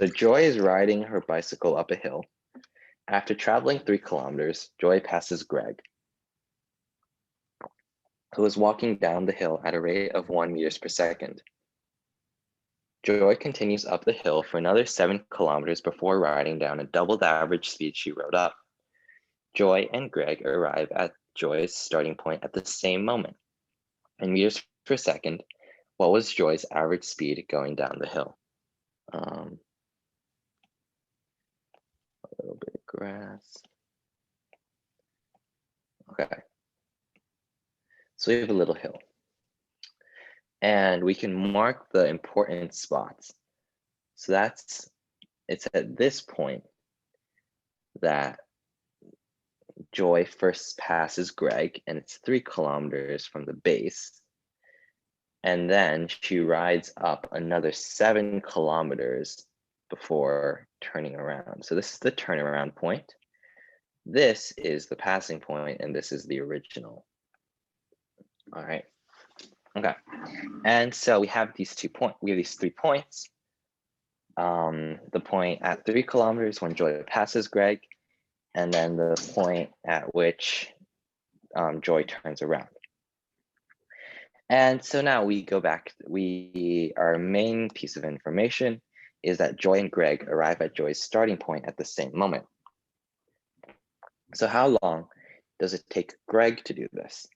Joy is riding her bicycle up a hill. After traveling 3 kilometers, Joy passes Greg, who is walking down the hill at a rate of 1 meters per second. Joy continues up the hill for another 7 kilometers before riding down and double the average speed she rode up. Joy and Greg arrive at Joy's starting point at the same moment. In meters per second, what was Joy's average speed going down the hill? A little bit of grass. Okay. So we have a little hill. And we can mark the important spots. So it's at this point that Joy first passes Greg, and it's 3 kilometers from the base. And then she rides up another 7 kilometers before turning around. So this is the turnaround point. This is the passing point, and this is the original. All right. Okay. And so we have these 3 points. The point at 3 kilometers when Joy passes Greg, and then the point at which Joy turns around. And so now we go back, our main piece of information is that Joy and Greg arrive at Joy's starting point at the same moment. So how long does it take Greg to do this?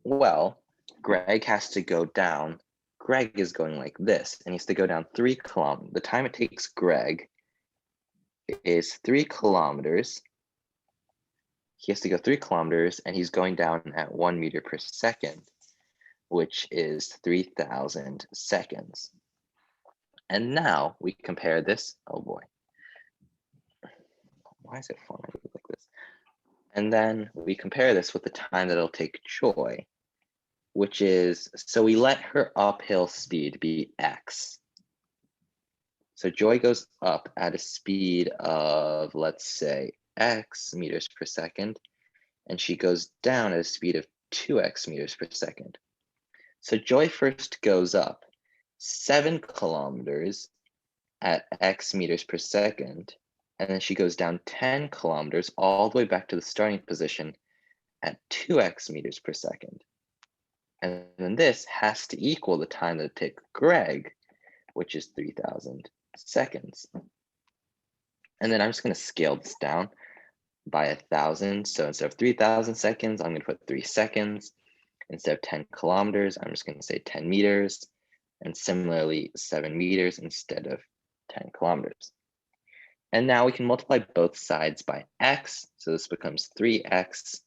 Well, Greg has to go down. Greg is going like this, and he has to go down 3 kilometers. The time it takes Greg is 3 kilometers. He has to go 3 kilometers, and he's going down at 1 meter per second, which is 3,000 seconds. And now we compare this. Oh boy. Why is it formatted like this? And then we compare this with the time that it'll take Joy, which is, so we let her uphill speed be X. So Joy goes up at a speed of, let's say, X meters per second, and she goes down at a speed of 2X meters per second. So Joy first goes up 7 kilometers at X meters per second, and then she goes down 10 kilometers all the way back to the starting position at 2X meters per second. And then this has to equal the time that it takes Greg, which is 3,000 seconds. And then I'm just going to scale this down by 1,000. So instead of 3,000 seconds, I'm going to put 3 seconds. Instead of 10 kilometers, I'm just going to say 10 meters. And similarly, 7 meters instead of 10 kilometers. And now we can multiply both sides by X. So this becomes 3X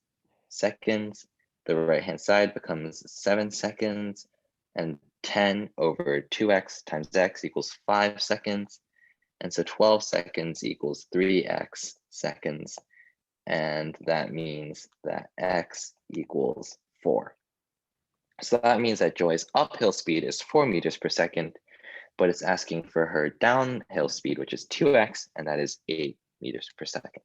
seconds. The right-hand side becomes 7 seconds, and 10 over 2X times X equals 5 seconds. And so 12 seconds equals 3X seconds. And that means that X equals 4. So that means that Joy's uphill speed is 4 meters per second, but it's asking for her downhill speed, which is 2X, and that is 8 meters per second.